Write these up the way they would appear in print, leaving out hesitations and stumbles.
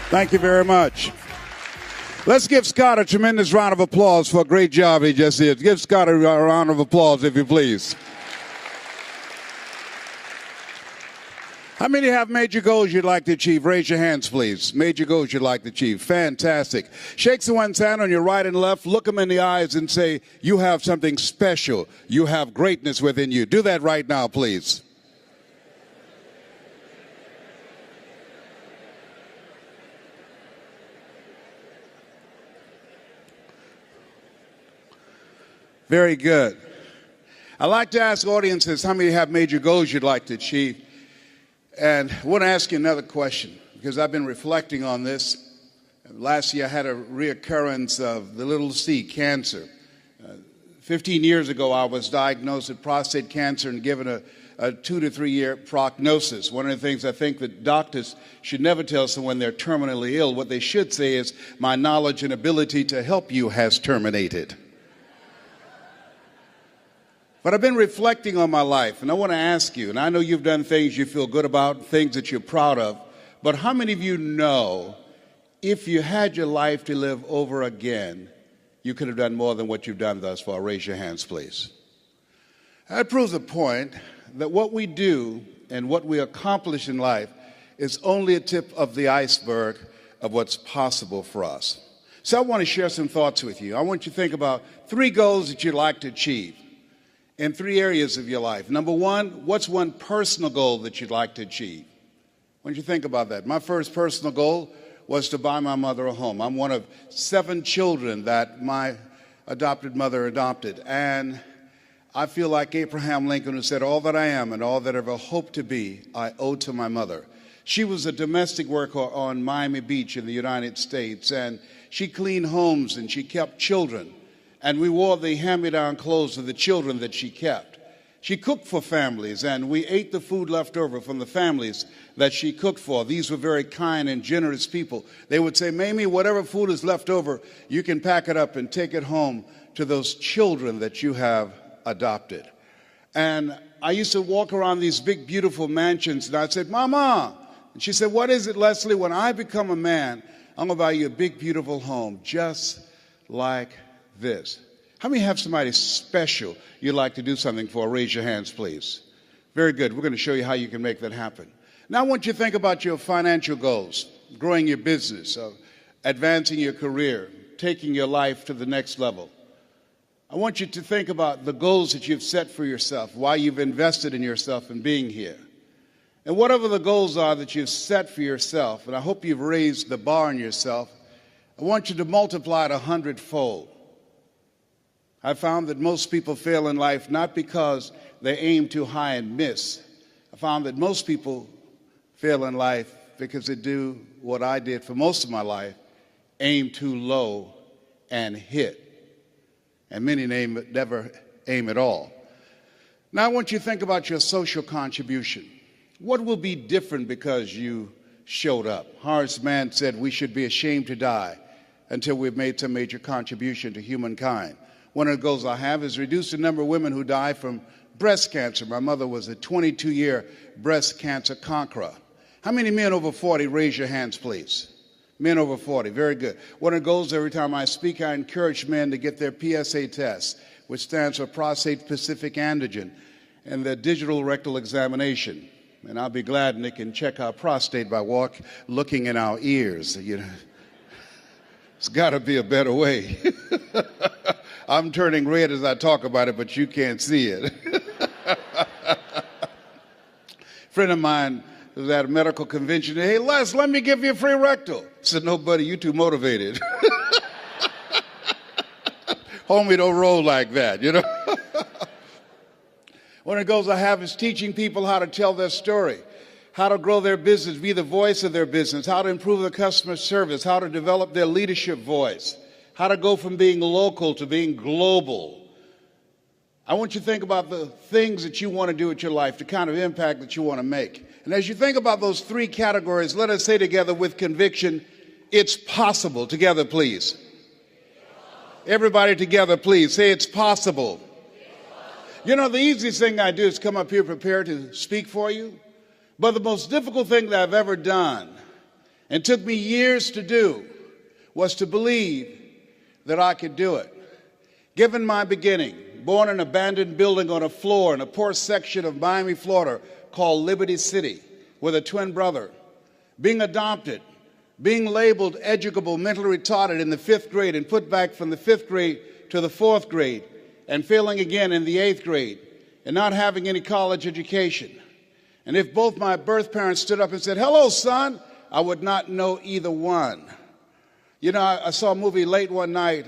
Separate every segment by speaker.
Speaker 1: Thank you very much. Let's give Scott a tremendous round of applause for a great job he just did. Give Scott a round of applause, if you please. How many have major goals you'd like to achieve? Raise your hands, please. Major goals you'd like to achieve. Fantastic. Shake someone's hand on your right and left. Look them in the eyes and say, you have something special. You have greatness within you. Do that right now, please. Very good. I like to ask audiences how many have major goals you'd like to achieve. And I want to ask you another question, because I've been reflecting on this. Last year I had a reoccurrence of the little c, cancer. 15 years ago I was diagnosed with prostate cancer and given a 2 to 3 year prognosis. One of the things I think that doctors should never tell someone they're terminally ill, what they should say is, my knowledge and ability to help you has terminated. But I've been reflecting on my life, and I want to ask you, and I know you've done things you feel good about, things that you're proud of, but how many of you know if you had your life to live over again, you could have done more than what you've done thus far? Raise your hands, please. That proves the point that what we do and what we accomplish in life is only a tip of the iceberg of what's possible for us. So I want to share some thoughts with you. I want you to think about 3 goals that you'd like to achieve in 3 areas of your life. Number 1, what's one personal goal that you'd like to achieve? Why don't you think about that? My first personal goal was to buy my mother a home. I'm one of 7 children that my adopted mother adopted. And I feel like Abraham Lincoln, who said, all that I am and all that I ever hope to be, I owe to my mother. She was a domestic worker on Miami Beach in the United States, and she cleaned homes and she kept children. And we wore the hand-me-down clothes of the children that she kept. She cooked for families, and we ate the food left over from the families that she cooked for. These were very kind and generous people. They would say, Mamie, whatever food is left over, you can pack it up and take it home to those children that you have adopted. And I used to walk around these big, beautiful mansions, and I'd say, Mama. And she said, what is it, Leslie? When I become a man, I'm going to buy you a big, beautiful home, just like this. How many have somebody special you'd like to do something for? Raise your hands, please. Very good. We're going to show you how you can make that happen. Now I want you to think about your financial goals, growing your business, advancing your career, taking your life to the next level. I want you to think about the goals that you've set for yourself, why you've invested in yourself and being here. And whatever the goals are that you've set for yourself, and I hope you've raised the bar on yourself, I want you to multiply it 100-fold. I found that most people fail in life not because they aim too high and miss. I found that most people fail in life because they do what I did for most of my life, aim too low and hit. And many never aim at all. Now I want you to think about your social contribution. What will be different because you showed up? Horace Mann said we should be ashamed to die until we've made some major contribution to humankind. One of the goals I have is reduce the number of women who die from breast cancer. My mother was a 22-year breast cancer conqueror. How many men over 40? Raise your hands, please. Men over 40. Very good. One of the goals every time I speak, I encourage men to get their PSA test, which stands for prostate-specific antigen, and their digital rectal examination. And I'll be glad and they can check our prostate by looking in our ears. You know, it's got to be a better way. I'm turning red as I talk about it, but you can't see it. A friend of mine was at a medical convention. Hey, Les, let me give you a free rectal. I said, no, buddy, you too motivated. Homie, don't roll like that, you know. One of the goals I have is teaching people how to tell their story, how to grow their business, be the voice of their business, how to improve the customer service, how to develop their leadership voice, how to go from being local to being global. I want you to think about the things that you want to do with your life, the kind of impact that you want to make. And as you think about those 3 categories, let us say together with conviction, it's possible. Together, please. Everybody together, please. Say it's possible. You know, the easiest thing I do is come up here prepared to speak for you. But the most difficult thing that I've ever done and took me years to do was to believe that I could do it. Given my beginning, born in an abandoned building on a floor in a poor section of Miami, Florida, called Liberty City, with a twin brother, being adopted, being labeled educable, mentally retarded in the 5th grade and put back from the 5th grade to the 4th grade, and failing again in the 8th grade, and not having any college education. And if both my birth parents stood up and said, "Hello, son," I would not know either one. You know, I saw a movie late one night,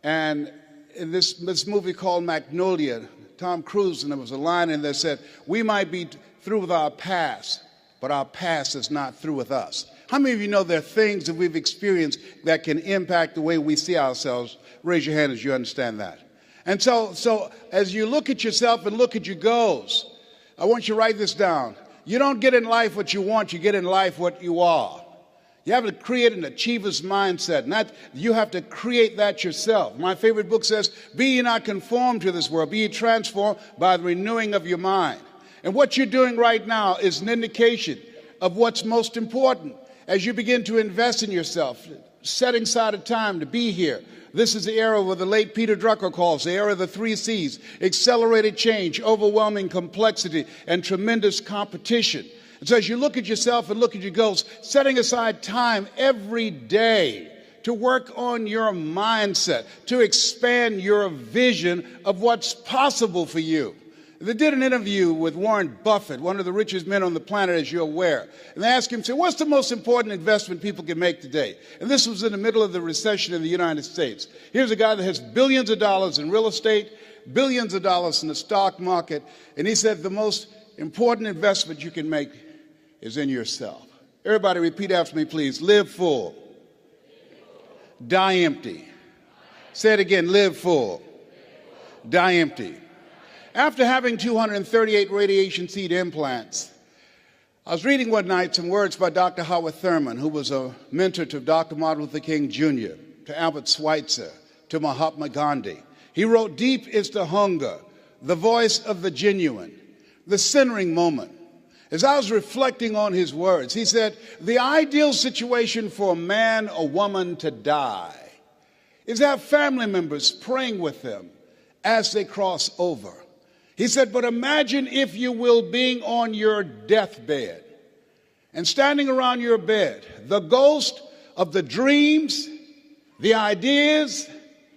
Speaker 1: and in this movie called Magnolia, Tom Cruise, and there was a line in there that said, "We might be through with our past, but our past is not through with us." How many of you know there are things that we've experienced that can impact the way we see ourselves? Raise your hand as you understand that. And so as you look at yourself and look at your goals, I want you to write this down. You don't get in life what you want, you get in life what you are. You have to create an achiever's mindset. You have to create that yourself. My favorite book says, "Be ye not conformed to this world, be ye transformed by the renewing of your mind." And what you're doing right now is an indication of what's most important. As you begin to invest in yourself, setting aside a time to be here. This is the era what the late Peter Drucker calls the era of the 3 C's: accelerated change, overwhelming complexity, and tremendous competition. And so as you look at yourself and look at your goals, setting aside time every day to work on your mindset, to expand your vision of what's possible for you. They did an interview with Warren Buffett, one of the richest men on the planet, as you're aware. And they asked him, "What's the most important investment people can make today?" And this was in the middle of the recession in the United States. Here's a guy that has billions of dollars in real estate, billions of dollars in the stock market. And he said, the most important investment you can make is in yourself. Everybody repeat after me, please. Live full. Die empty. Say it again. Live full. Die empty. After having 238 radiation seed implants, I was reading one night some words by Dr. Howard Thurman, who was a mentor to Dr. Martin Luther King Jr., to Albert Schweitzer, to Mahatma Gandhi. He wrote, "Deep is the hunger, the voice of the genuine, the centering moment." As I was reflecting on his words, he said, the ideal situation for a man or woman to die is to have family members praying with them as they cross over. He said, but imagine, if you will, being on your deathbed and standing around your bed, the ghost of the dreams, the ideas,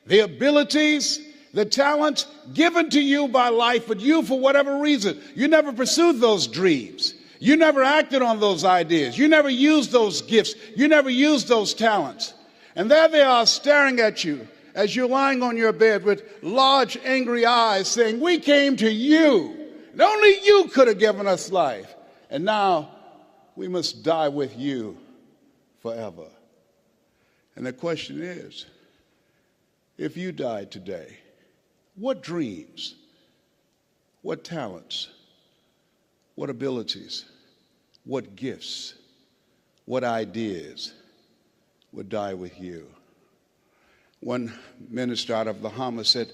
Speaker 1: the abilities, the talents given to you by life, but you, for whatever reason, you never pursued those dreams. You never acted on those ideas. You never used those gifts. You never used those talents. And there they are staring at you as you're lying on your bed with large, angry eyes saying, we came to you, and only you could have given us life. And now we must die with you forever. And the question is, if you died today, what dreams, what talents, what abilities, what gifts, what ideas would die with you? One minister out of Bahamas said,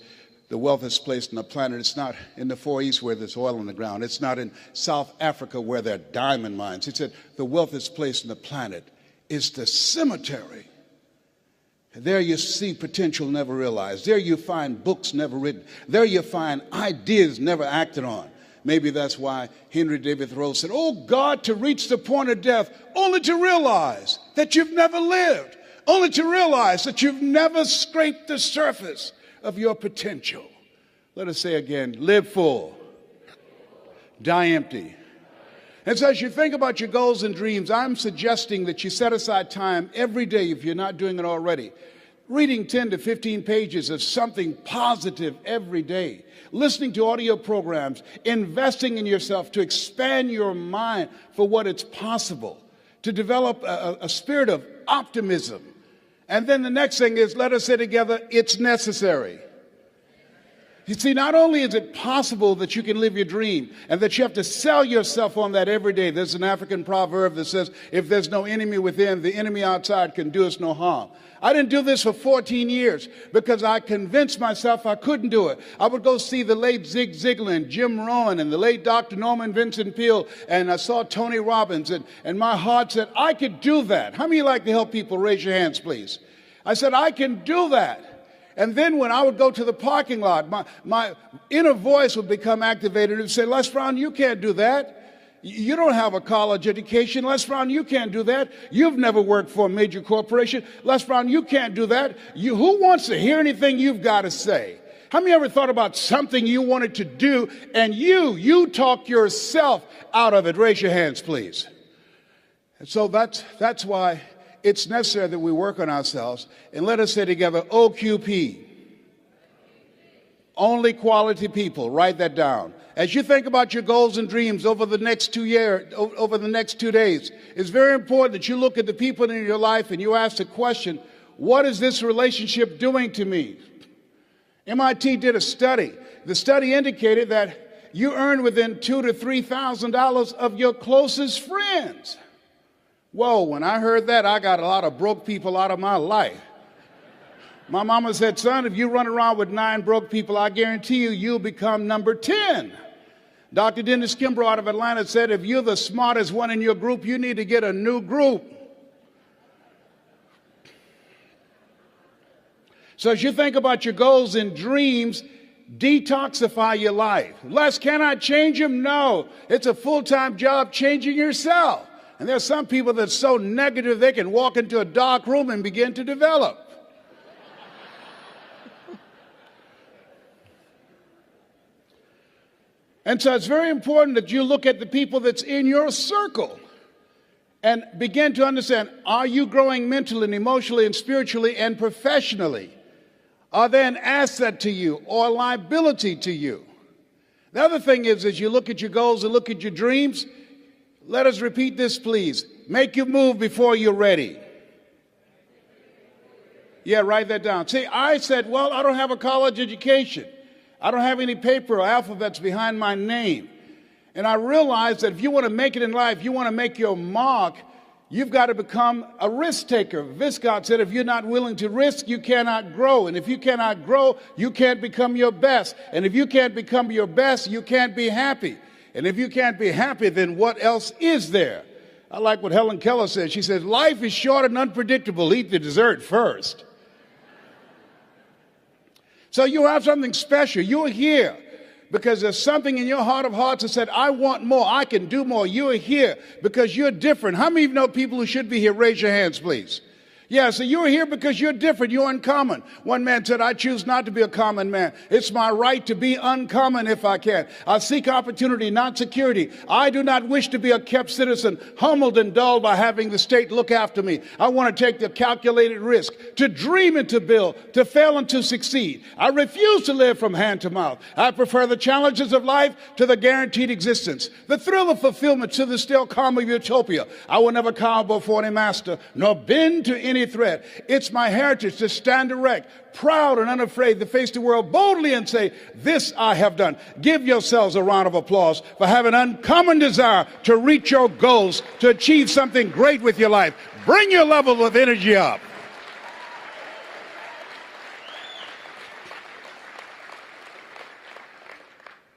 Speaker 1: the wealthiest place on the planet, it's not in the Far East where there's oil in the ground. It's not in South Africa where there are diamond mines. He said, the wealthiest place on the planet is the cemetery. There you see potential never realized. There you find books never written. There you find ideas never acted on. Maybe that's why Henry David Thoreau said, oh God, to reach the point of death, only to realize that you've never lived. Only to realize that you've never scraped the surface of your potential. Let us say again, live full, die empty. And so as you think about your goals and dreams, I'm suggesting that you set aside time every day, if you're not doing it already, reading 10 to 15 pages of something positive every day, listening to audio programs, investing in yourself to expand your mind for what it's possible, to develop a spirit of optimism. And then the next thing is, let us say together, it's necessary. You see, not only is it possible that you can live your dream and that you have to sell yourself on that every day. There's an African proverb that says, if there's no enemy within, the enemy outside can do us no harm. I didn't do this for 14 years because I convinced myself I couldn't do it. I would go see the late Zig Ziglar and Jim Rohn and the late Dr. Norman Vincent Peale, and I saw Tony Robbins, and my heart said, I could do that. How many like to help people? Raise your hands, please. I said, I can do that. And then when I would go to the parking lot, my inner voice would become activated and say, Les Brown, you can't do that. You don't have a college education. Les Brown, you can't do that. You've never worked for a major corporation. Les Brown, you can't do that. Who wants to hear anything you've got to say? How many ever thought about something you wanted to do and you talk yourself out of it? Raise your hands, please. And so that's why it's necessary that we work on ourselves. And let us say together, OQP. Only quality people. Write that down. As you think about your goals and dreams over the next 2 years, over the next 2 days, it's very important that you look at the people in your life and you ask the question, what is this relationship doing to me? MIT did a study. The study indicated that you earn within $2,000 to $3,000 of your closest friends. Whoa, when I heard that, I got a lot of broke people out of my life. My mama said, son, if you run around with 9 broke people, I guarantee you'll become number 10. Dr. Dennis Kimbrough out of Atlanta said, if you're the smartest one in your group, you need to get a new group. So as you think about your goals and dreams, detoxify your life. Les, can I change them? No. It's a full-time job changing yourself. And there's some people that's so negative they can walk into a dark room and begin to develop. And so it's very important that you look at the people that's in your circle and begin to understand, are you growing mentally and emotionally and spiritually and professionally? Are they an asset to you or a liability to you? The other thing is, as you look at your goals and look at your dreams, let us repeat this, please. Make your move before you're ready. Yeah, write that down. See, I said, well, I don't have a college education. I don't have any paper or alphabets behind my name. And I realized that if you want to make it in life, you want to make your mark, you've got to become a risk taker. Viscott said, if you're not willing to risk, you cannot grow. And if you cannot grow, you can't become your best. And if you can't become your best, you can't be happy. And if you can't be happy, then what else is there? I like what Helen Keller said. She says, life is short and unpredictable. Eat the dessert first. So you have something special. You're here because there's something in your heart of hearts that said, I want more. I can do more. You're here because you're different. How many of you know people who should be here? Raise your hands, please. Yeah, so you're here because you're different. You're uncommon. One man said, I choose not to be a common man. It's my right to be uncommon if I can. I seek opportunity, not security. I do not wish to be a kept citizen, humbled and dulled by having the state look after me. I want to take the calculated risk, to dream and to build, to fail and to succeed. I refuse to live from hand to mouth. I prefer the challenges of life to the guaranteed existence, the thrill of fulfillment to the still calm of utopia. I will never cower before any master, nor bend to any threat. It's my heritage to stand erect, proud and unafraid to face the world boldly and say, this I have done. Give yourselves a round of applause for having an uncommon desire to reach your goals, to achieve something great with your life. Bring your level of energy up.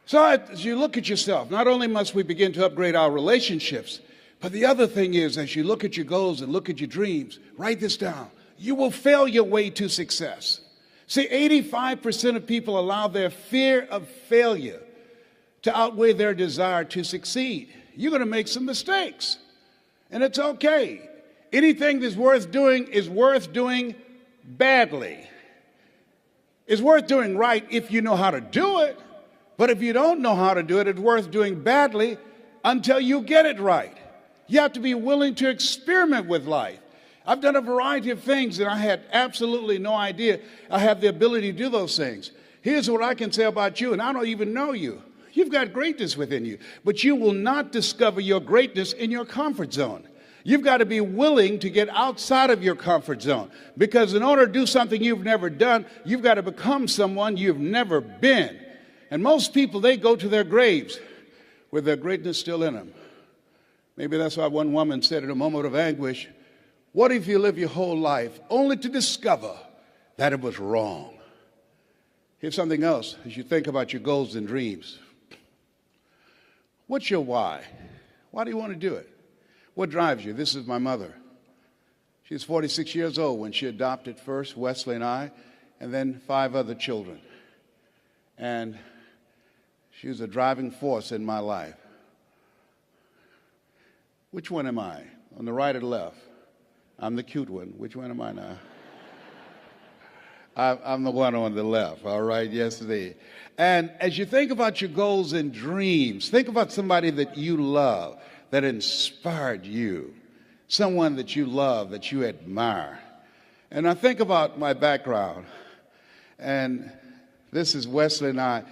Speaker 1: So as you look at yourself, not only must we begin to upgrade our relationships, but the other thing is, as you look at your goals and look at your dreams, write this down. You will fail your way to success. See, 85% of people allow their fear of failure to outweigh their desire to succeed. You're going to make some mistakes, and it's okay. Anything that's worth doing is worth doing badly. It's worth doing right if you know how to do it, but if you don't know how to do it, it's worth doing badly until you get it right. You have to be willing to experiment with life. I've done a variety of things and I had absolutely no idea I have the ability to do those things. Here's what I can say about you, and I don't even know you. You've got greatness within you, but you will not discover your greatness in your comfort zone. You've got to be willing to get outside of your comfort zone, because in order to do something you've never done, you've got to become someone you've never been. And most people, they go to their graves with their greatness still in them. Maybe that's why one woman said in a moment of anguish, "What if you live your whole life only to discover that it was wrong?" Here's something else as you think about your goals and dreams. What's your why? Why do you want to do it? What drives you? This is my mother. She was 46 years old when she adopted first Wesley and I, and then 5 other children. And she was a driving force in my life. Which one am I? On the right or the left? I'm the cute one. Which one am I now? I'm the one on the left, all right? Yes, indeed. And as you think about your goals and dreams, think about somebody that you love, that inspired you, someone that you love, that you admire. And I think about my background, and this is Wesley and I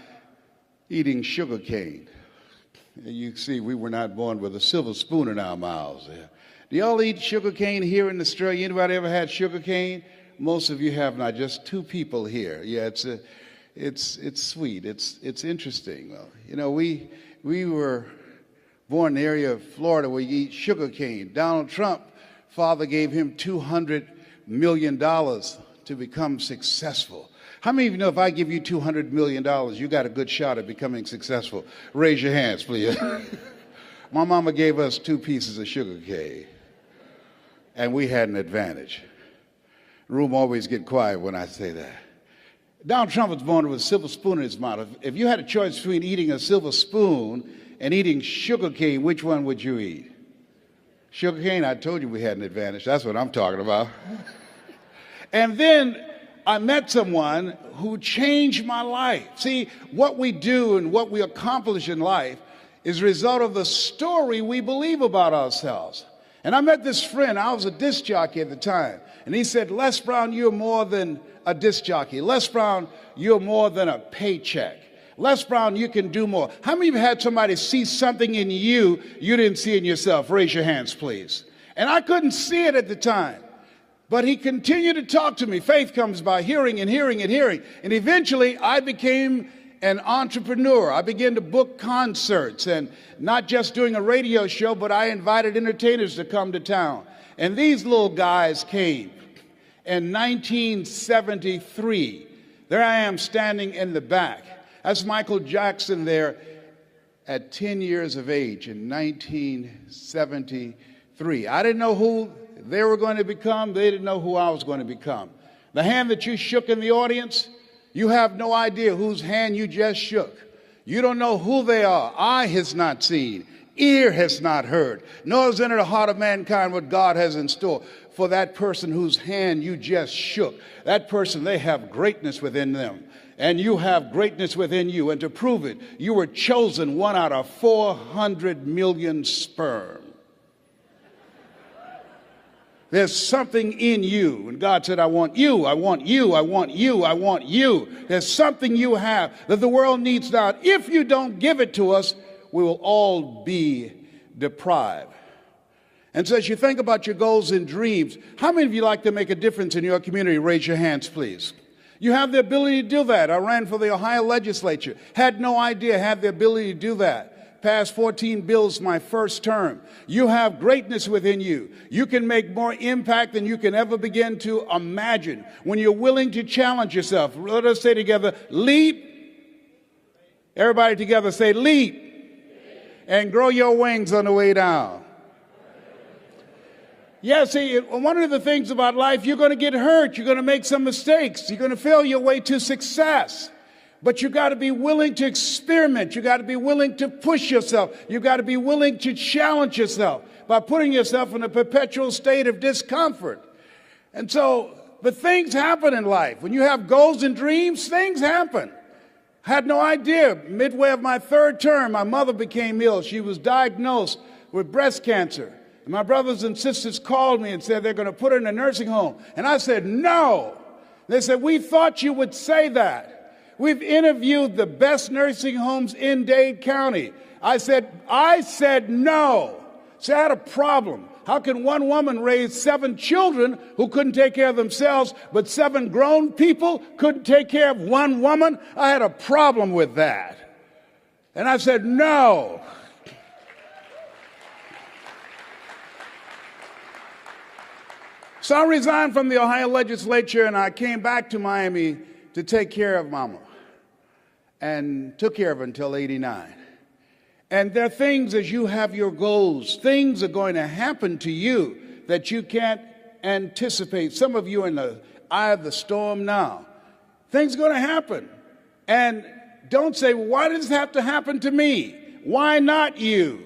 Speaker 1: eating sugar cane. You see, we were not born with a silver spoon in our mouths. Do y'all eat sugar cane here in Australia? Anybody ever had sugar cane? Most of you have not. Just 2 people here. Yeah, it's sweet. It's interesting. Well, you know, we were born in the area of Florida where you eat sugar cane. Donald Trump, father gave him $200 million to become successful. How many of you know if I give you $200 million, you got a good shot at becoming successful? Raise your hands, please. My mama gave us 2 pieces of sugar cane, and we had an advantage. The room always get quiet when I say that. Donald Trump was born with a silver spoon in his mouth. If you had a choice between eating a silver spoon and eating sugar cane, which one would you eat? Sugar cane? I told you we had an advantage. That's what I'm talking about. And then I met someone who changed my life. See, what we do and what we accomplish in life is a result of the story we believe about ourselves. And I met this friend. I was a disc jockey at the time. And he said, "Les Brown, you're more than a disc jockey. Les Brown, you're more than a paycheck. Les Brown, you can do more." How many of you had somebody see something in you didn't see in yourself? Raise your hands, please. And I couldn't see it at the time. But he continued to talk to me. Faith comes by hearing and hearing and hearing. And eventually I became an entrepreneur. I began to book concerts, and not just doing a radio show, but I invited entertainers to come to town. And these little guys came. In 1973, there I am standing in the back. That's Michael Jackson there at 10 years of age in 1973. I didn't know who they were going to become. They didn't know who I was going to become. The hand that you shook in the audience, you have no idea whose hand you just shook. You don't know who they are. Eye has not seen, ear has not heard, nor has entered the heart of mankind what God has in store for that person whose hand you just shook. That person, they have greatness within them, and you have greatness within you. And to prove it, you were chosen 1 out of 400 million sperm. There's something in you. And God said, "I want you, I want you, I want you, I want you." There's something you have that the world needs now. If you don't give it to us, we will all be deprived. And so as you think about your goals and dreams, how many of you like to make a difference in your community? Raise your hands, please. You have the ability to do that. I ran for the Ohio legislature. Had no idea I had the ability to do that. Passed 14 bills my first term. You have greatness within you. You can make more impact than you can ever begin to imagine when you're willing to challenge yourself. Let us say together, leap. Everybody together say leap. And grow your wings on the way down. Yeah, see, one of the things about life, you're going to get hurt. You're going to make some mistakes. You're going to fail your way to success. But you got to be willing to experiment. You got to be willing to push yourself. You got to be willing to challenge yourself by putting yourself in a perpetual state of discomfort. And so, but things happen in life. When you have goals and dreams, things happen. I had no idea. Midway of my 3rd term, my mother became ill. She was diagnosed with breast cancer. And my brothers and sisters called me and said they're going to put her in a nursing home. And I said, no. They said, we thought you would say that. We've interviewed the best nursing homes in Dade County. I said no. See, I had a problem. How can one woman raise 7 children who couldn't take care of themselves, but 7 grown people couldn't take care of one woman? I had a problem with that. And I said, no. So I resigned from the Ohio legislature, and I came back to Miami to take care of Mama, and took care of her until 89. And there are things, as you have your goals, things are going to happen to you that you can't anticipate. Some of you are in the eye of the storm now. Things are going to happen. And don't say, well, why does this have to happen to me? Why not you?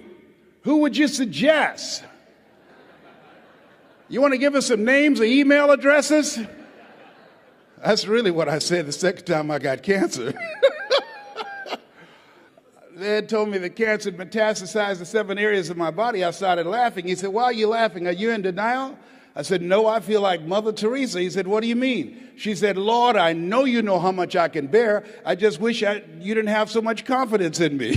Speaker 1: Who would you suggest? You want to give us some names or email addresses? That's really what I said the second time I got cancer. They had told me the cancer had metastasized to 7 areas of my body. I started laughing. He said, why are you laughing? Are you in denial? I said, no, I feel like Mother Teresa. He said, what do you mean? She said, Lord, I know you know how much I can bear. I just wish you didn't have so much confidence in me.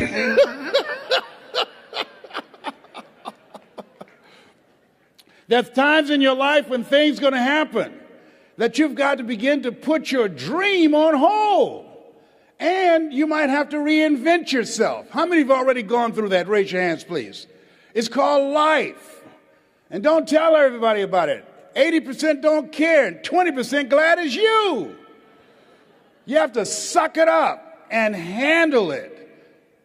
Speaker 1: There's times in your life when things are going to happen that you've got to begin to put your dream on hold. And you might have to reinvent yourself. How many have already gone through that? Raise your hands, please. It's called life. And don't tell everybody about it. 80% don't care, and 20% glad as you. You have to suck it up and handle it.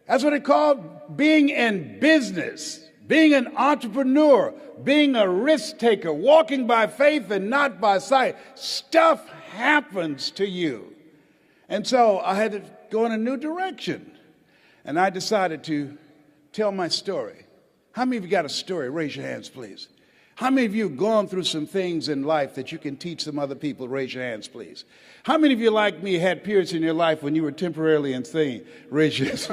Speaker 1: That's what it's called being in business, being an entrepreneur, being a risk taker, walking by faith and not by sight. Stuff happens to you. And so I had to go in a new direction. And I decided to tell my story. How many of you got a story? Raise your hands, please. How many of you have gone through some things in life that you can teach some other people? Raise your hands, please. How many of you, like me, had periods in your life when you were temporarily insane? Raise your hands.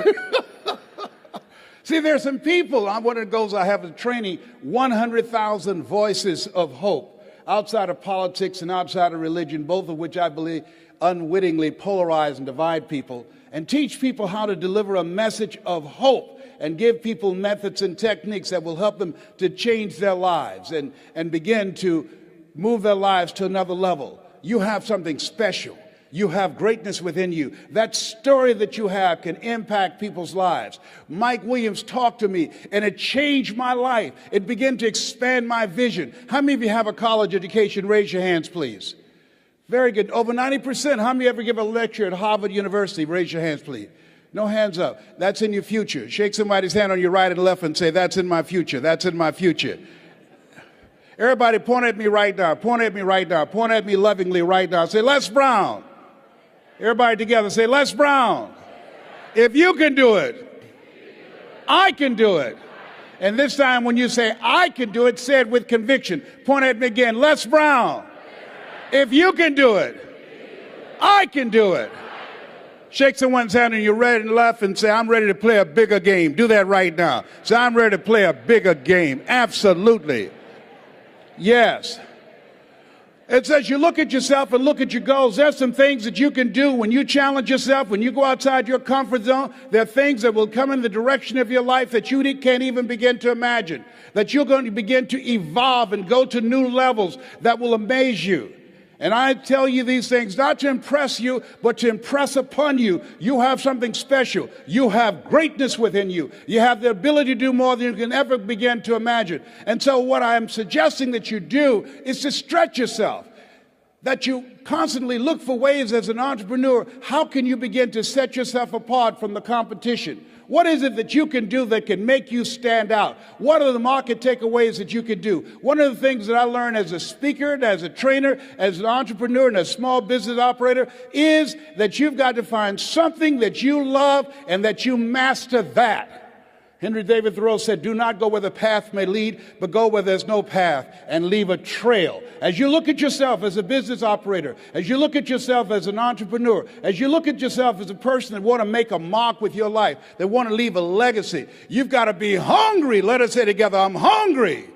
Speaker 1: See, there are some people, one of the goals I have is training 100,000 voices of hope outside of politics and outside of religion, both of which I believe unwittingly polarize and divide people, and teach people how to deliver a message of hope and give people methods and techniques that will help them to change their lives and begin to move their lives to another level. You have something special. You have greatness within you. That story that you have can impact people's lives. Mike Williams talked to me, and it changed my life. It began to expand my vision. How many of you have a college education? Raise your hands, please. Very good. Over 90%. How many ever give a lecture at Harvard University? Raise your hands, please. No hands up. That's in your future. Shake somebody's hand on your right and left and say, that's in my future. That's in my future. Everybody point at me right now. Point at me right now. Point at me lovingly right now. Say, Les Brown. Everybody together say, Les Brown. If you can do it, I can do it. And this time when you say, I can do it, say it with conviction. Point at me again. Les Brown. If you can do it, I can do it. Shake someone's hand on your right and left and say, I'm ready to play a bigger game. Do that right now. Say, I'm ready to play a bigger game. Absolutely. Yes. It says you look at yourself and look at your goals. There's some things that you can do when you challenge yourself, when you go outside your comfort zone. There are things that will come in the direction of your life that you can't even begin to imagine, that you're going to begin to evolve and go to new levels that will amaze you. And I tell you these things not to impress you, but to impress upon you. You have something special. You have greatness within you. You have the ability to do more than you can ever begin to imagine. And so what I'm suggesting that you do is to stretch yourself, that you constantly look for ways as an entrepreneur. How can you begin to set yourself apart from the competition? What is it that you can do that can make you stand out? What are the market takeaways that you can do? One of the things that I learned as a speaker, as a trainer, as an entrepreneur, and a small business operator is that you've got to find something that you love and that you master that. Henry David Thoreau said, do not go where the path may lead, but go where there's no path and leave a trail. As you look at yourself as a business operator, as you look at yourself as an entrepreneur, as you look at yourself as a person that want to make a mark with your life, that want to leave a legacy, you've got to be hungry. Let us say together, I'm hungry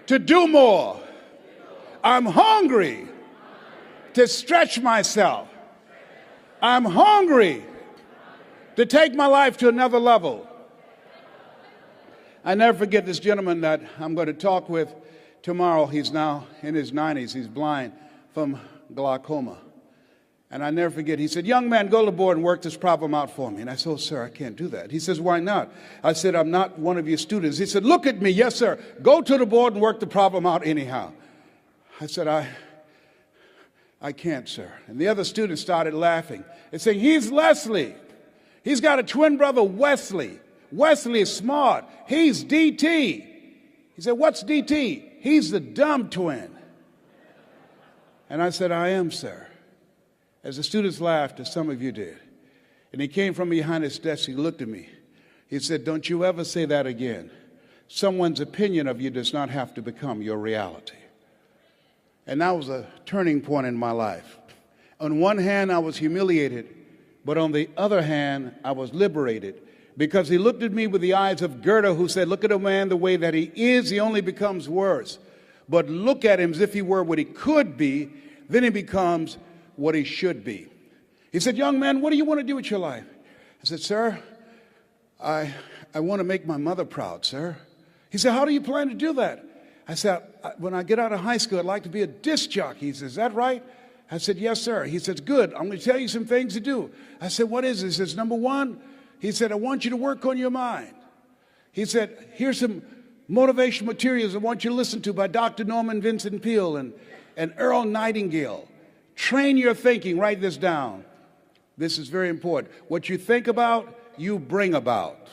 Speaker 1: to do more. I'm hungry to stretch myself. I'm hungry to take my life to another level. I never forget this gentleman that I'm going to talk with tomorrow. He's now in his 90s. He's blind from glaucoma. And I never forget, he said, young man, go to the board and work this problem out for me. And I said, oh, sir, I can't do that. He says, why not? I said, I'm not one of your students. He said, look at me. Yes, sir. Go to the board and work the problem out anyhow. I said, I can't, sir. And the other students started laughing and saying, he's Leslie. He's got a twin brother, Wesley. Wesley is smart. He's DT. He said, what's DT? He's the dumb twin. And I said, I am, sir. As the students laughed, as some of you did. And he came from behind his desk, he looked at me. He said, don't you ever say that again. Someone's opinion of you does not have to become your reality. And that was a turning point in my life. On one hand, I was humiliated, but on the other hand, I was liberated. Because he looked at me with the eyes of Goethe, who said, look at a man the way that he is, he only becomes worse. But look at him as if he were what he could be, then he becomes what he should be. He said, young man, what do you want to do with your life? I said, sir, I want to make my mother proud, sir. He said, how do you plan to do that? I said, when I get out of high school, I'd like to be a disc jockey. He says, is that right? I said, yes, sir. He says, good. I'm going to tell you some things to do. I said, what is it? He says, number one, he said, I want you to work on your mind. He said, here's some motivational materials I want you to listen to by Dr. Norman Vincent Peale and Earl Nightingale. Train your thinking. Write this down. This is very important. What you think about, you bring about.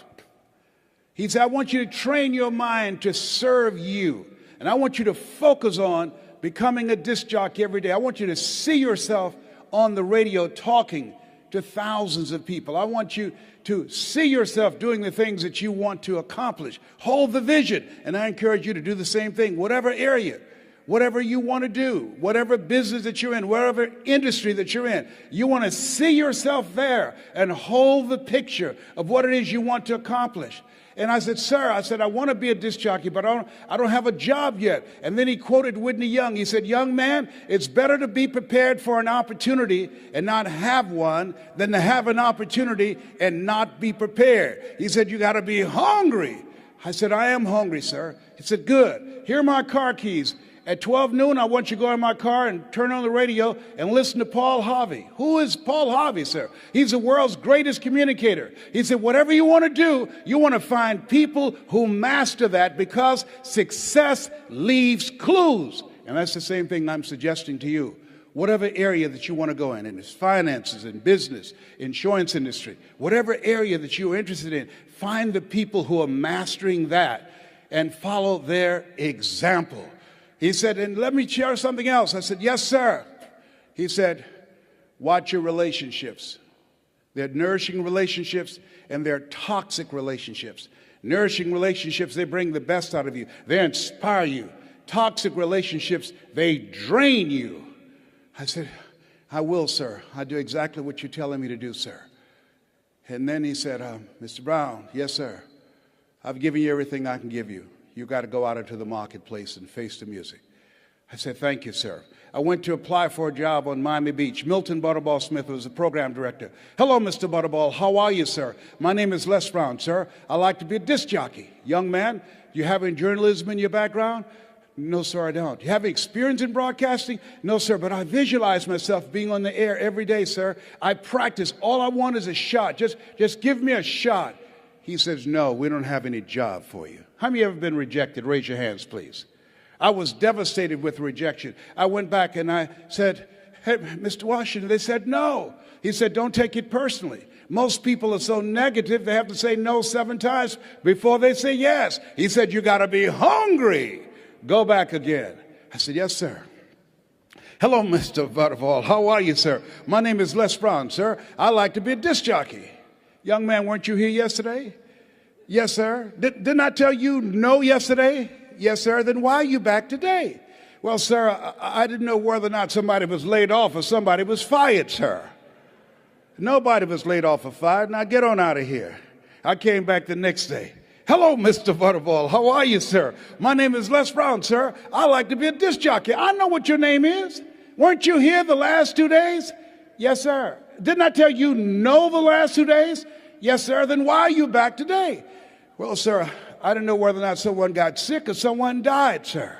Speaker 1: He said, I want you to train your mind to serve you. And I want you to focus on becoming a disc jockey every day. I want you to see yourself on the radio talking to thousands of people. I want you to see yourself doing the things that you want to accomplish. Hold the vision. And I encourage you to do the same thing, whatever area. Whatever you want to do, whatever business that you're in, whatever industry that you're in, you want to see yourself there and hold the picture of what it is you want to accomplish. And I said, sir, I want to be a disc jockey, but I don't have a job yet. And then he quoted Whitney Young. He said, young man, it's better to be prepared for an opportunity and not have one than to have an opportunity and not be prepared. He said, you got to be hungry. I said, I am hungry, sir. He said, good. Here are my car keys. At 12 noon, I want you to go in my car and turn on the radio and listen to Paul Harvey. Who is Paul Harvey, sir? He's the world's greatest communicator. He said, whatever you want to do, you want to find people who master that because success leaves clues. And that's the same thing I'm suggesting to you. Whatever area that you want to go in it's finances, in business, insurance industry, whatever area that you're interested in, find the people who are mastering that and follow their example. He said, and let me share something else. I said, yes, sir. He said, watch your relationships. They're nourishing relationships and they're toxic relationships. Nourishing relationships, they bring the best out of you. They inspire you. Toxic relationships, they drain you. I said, I will, sir. I do exactly what you're telling me to do, sir. And then he said, Mr. Brown, yes, sir. I've given you everything I can give you. You got to go out into the marketplace and face the music. I said, thank you, sir. I went to apply for a job on Miami Beach. Milton Butterball Smith was the program director. Hello, Mr. Butterball. How are you, sir? My name is Les Brown, sir. I like to be a disc jockey. Young man, do you have any journalism in your background? No, sir, I don't. Do you have experience in broadcasting? No, sir, but I visualize myself being on the air every day, sir. I practice. All I want is a shot. Just give me a shot. He says, no, we don't have any job for you. How many have ever been rejected? Raise your hands, please. I was devastated with rejection. I went back and I said, hey, Mr. Washington, they said no. He said, don't take it personally. Most people are so negative, they have to say no 7 times before they say yes. He said, you got to be hungry. Go back again. I said, yes, sir. Hello, Mr. Butterball. How are you, sir? My name is Les Brown, sir. I like to be a disc jockey. Young man, weren't you here yesterday? Yes, sir. Didn't I tell you no yesterday? Yes, sir. Then why are you back today? Well, sir, I didn't know whether or not somebody was laid off or somebody was fired, sir. Nobody was laid off or fired. Now get on out of here. I came back the next day. Hello, Mr. Butterball. How are you, sir? My name is Les Brown, sir. I like to be a disc jockey. I know what your name is. Weren't you here the last 2 days? Yes, sir. Didn't I tell you no the last 2 days? Yes, sir. Then why are you back today? Well, sir, I didn't know whether or not someone got sick or someone died, sir.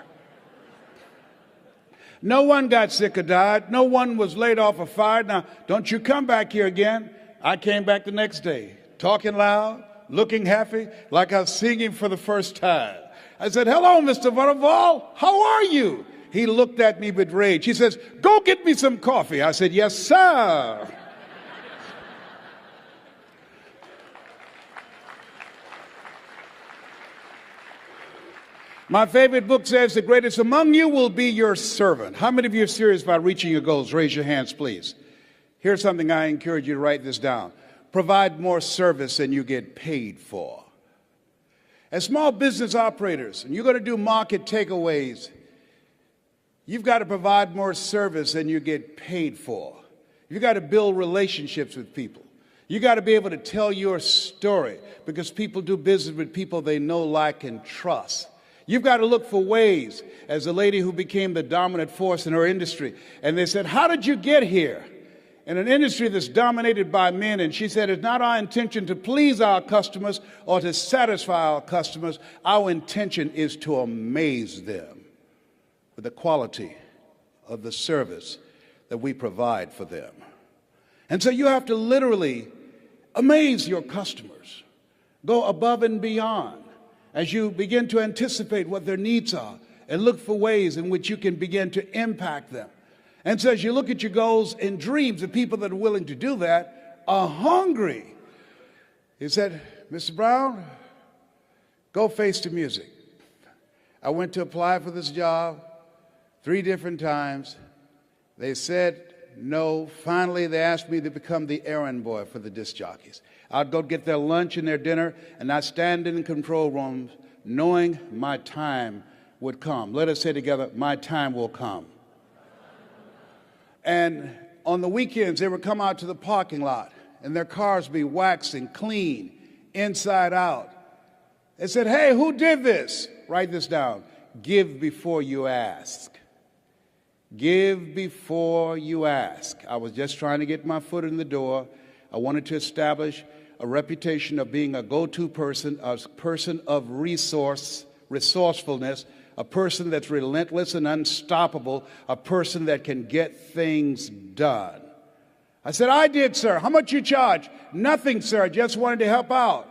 Speaker 1: No one got sick or died. No one was laid off or fired. Now, don't you come back here again. I came back the next day, talking loud, looking happy, like I was singing for the first time. I said, hello, Mr. Butterfall. How are you? He looked at me with rage. He says, go get me some coffee. I said, yes, sir. My favorite book says the greatest among you will be your servant. How many of you are serious about reaching your goals? Raise your hands, please. Here's something I encourage you to write this down. Provide more service than you get paid for. As small business operators, and you're going to do market takeaways, you've got to provide more service than you get paid for. You've got to build relationships with people. You've got to be able to tell your story because people do business with people they know, like, and trust. You've got to look for ways, as a lady who became the dominant force in her industry, and they said, how did you get here? In an industry that's dominated by men, and she said, it's not our intention to please our customers or to satisfy our customers. Our intention is to amaze them with the quality of the service that we provide for them. And so you have to literally amaze your customers, go above and beyond as you begin to anticipate what their needs are and look for ways in which you can begin to impact them. And so as you look at your goals and dreams, the people that are willing to do that are hungry. He said, Mr. Brown, go face the music. I went to apply for this job 3 different times. They said no. Finally, they asked me to become the errand boy for the disc jockeys. I'd go get their lunch and their dinner, and I'd stand in the control rooms knowing my time would come. Let us say together, my time will come. And on the weekends, they would come out to the parking lot, and their cars be waxed and clean, inside out. They said, hey, who did this? Write this down. Give before you ask. Give before you ask. I was just trying to get my foot in the door. I wanted to establish a reputation of being a go-to person, a person of resourcefulness, a person that's relentless and unstoppable, a person that can get things done. I said, I did, sir. How much you charge? Nothing, sir. I just wanted to help out.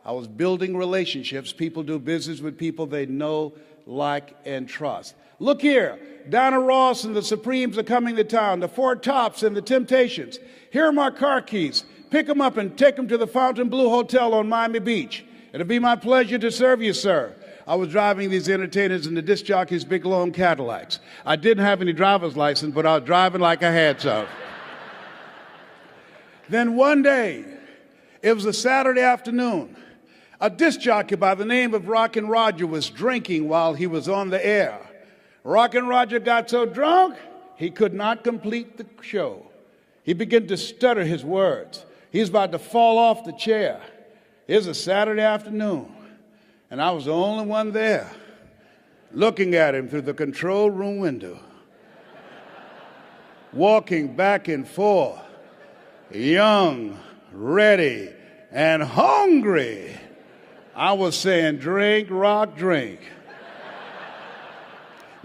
Speaker 1: I was building relationships. People do business with people they know, like, and trust. Look here. Donna Ross and the Supremes are coming to town. The Four Tops and the Temptations. Here are my car keys. Pick them up and take them to the Fontainebleau Hotel on Miami Beach. It'll be my pleasure to serve you, sir. I was driving these entertainers in the disc jockeys' big, long Cadillacs. I didn't have any driver's license, but I was driving like I had some. Then one day, it was a Saturday afternoon, a disc jockey by the name of Rockin' Roger was drinking while he was on the air. Rockin' Roger got so drunk, he could not complete the show. He began to stutter his words. He was about to fall off the chair. It was a Saturday afternoon, and I was the only one there looking at him through the control room window, walking back and forth, young, ready, and hungry. I was saying, drink, rock, drink.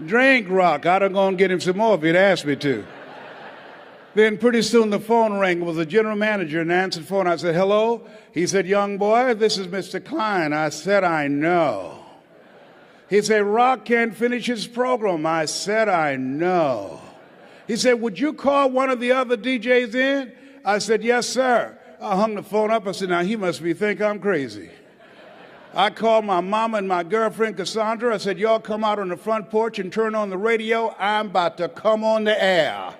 Speaker 1: Drink, rock. I'd have gone get him some more if he'd asked me to. Then pretty soon the phone rang. It was the general manager and answered the phone. I said, hello? He said, young boy, this is Mr. Klein. I said, I know. He said, Rock can't finish his program. I said, I know. He said, would you call one of the other DJs in? I said, yes, sir. I hung the phone up. I said, now he must think I'm crazy. I called my mama and my girlfriend, Cassandra. I said, y'all come out on the front porch and turn on the radio. I'm about to come on the air.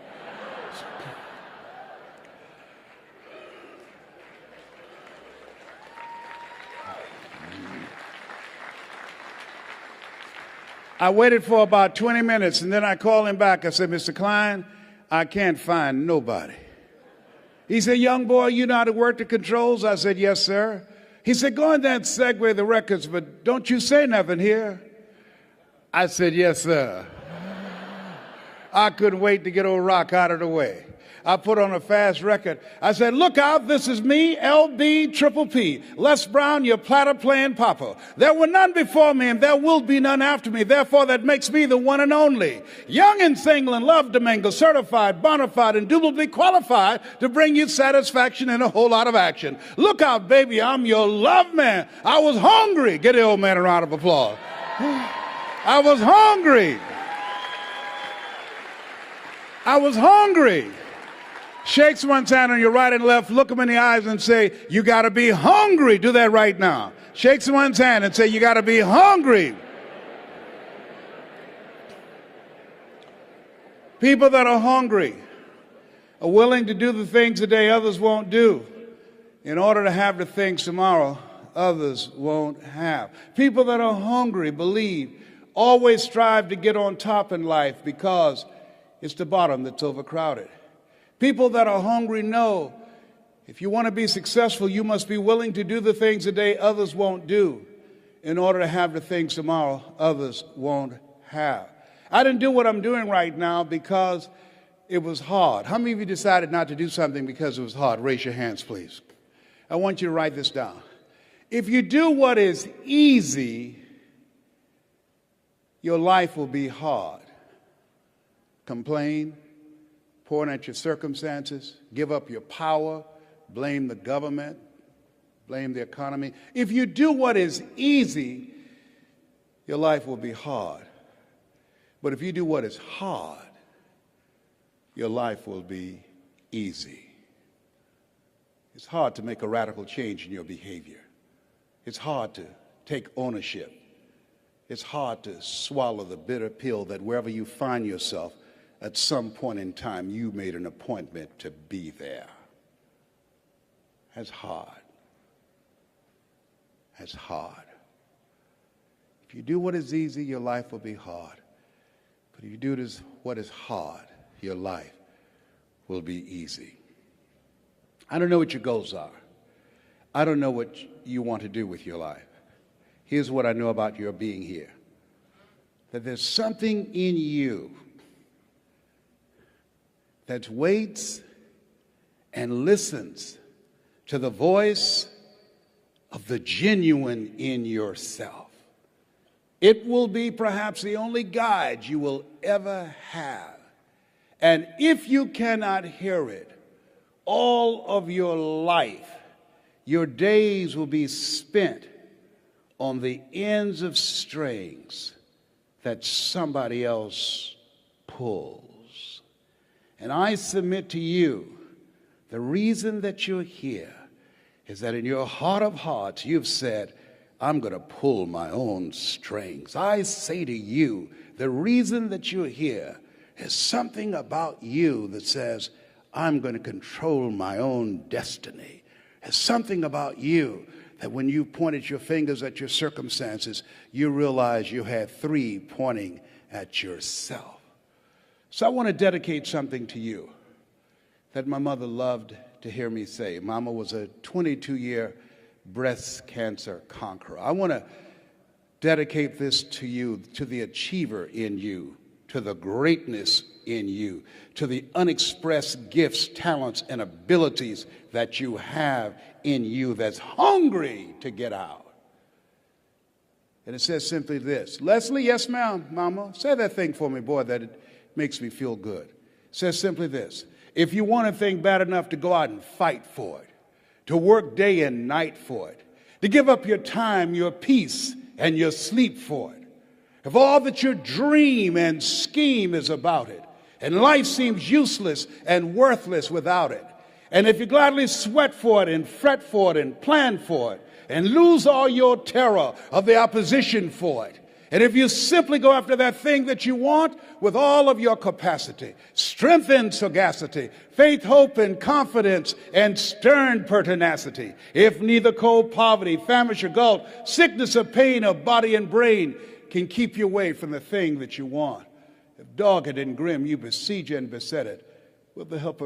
Speaker 1: I waited for about 20 minutes, and then I called him back. I said, Mr. Klein, I can't find nobody. He said, young boy, you know how to work the controls? I said, yes, sir. He said, go in there and segue the records, but don't you say nothing here. I said, yes, sir. I couldn't wait to get old Rock out of the way. I put on a fast record. I said, look out, this is me, LB Triple P, Les Brown, your platter playing papa. There were none before me and there will be none after me. Therefore, that makes me the one and only. Young and single and love to mingle, certified, bona fide, indubitably qualified to bring you satisfaction and a whole lot of action. Look out, baby, I'm your love man. I was hungry. Get the old man a round of applause. I was hungry. I was hungry. Shake someone's hand on your right and left, look them in the eyes and say, you got to be hungry. Do that right now. Shake someone's hand and say, you got to be hungry. People that are hungry are willing to do the things today others won't do in order to have the things tomorrow others won't have. People that are hungry believe, always strive to get on top in life because it's the bottom that's overcrowded. People that are hungry know if you want to be successful, you must be willing to do the things today others won't do in order to have the things tomorrow others won't have. I didn't do what I'm doing right now because it was hard. How many of you decided not to do something because it was hard? Raise your hands, please. I want you to write this down. If you do what is easy, your life will be hard. Complain, point at your circumstances, give up your power, blame the government, blame the economy. If you do what is easy, your life will be hard. But if you do what is hard, your life will be easy. It's hard to make a radical change in your behavior. It's hard to take ownership. It's hard to swallow the bitter pill that wherever you find yourself, at some point in time, you made an appointment to be there. That's hard. That's hard. If you do what is easy, your life will be hard. But if you do what is hard, your life will be easy. I don't know what your goals are. I don't know what you want to do with your life. Here's what I know about your being here. That there's something in you that waits and listens to the voice of the genuine in yourself. It will be perhaps the only guide you will ever have. And if you cannot hear it, all of your life, your days will be spent on the ends of strings that somebody else pulls. And I submit to you, the reason that you're here is that in your heart of hearts, you've said, I'm going to pull my own strings. I say to you, the reason that you're here is something about you that says, I'm going to control my own destiny. There's something about you that when you pointed your fingers at your circumstances, you realize you had three pointing at yourself. So I want to dedicate something to you that my mother loved to hear me say. Mama was a 22-year breast cancer conqueror. I want to dedicate this to you, to the achiever in you, to the greatness in you, to the unexpressed gifts, talents, and abilities that you have in you that's hungry to get out. And it says simply this. Leslie, yes, ma'am, Mama. Say that thing for me, boy, that it makes me feel good. It says simply this. If you want a thing bad enough to go out and fight for it, to work day and night for it, to give up your time, your peace, and your sleep for it, if all that your dream and scheme is about it, and life seems useless and worthless without it, and if you gladly sweat for it and fret for it and plan for it, and lose all your terror of the opposition for it, and if you simply go after that thing that you want with all of your capacity, strength and sagacity, faith, hope, and confidence, and stern pertinacity, if neither cold poverty, famish or gulf, sickness or pain of body and brain can keep you away from the thing that you want, if dogged and grim you besiege and beset it, with the help of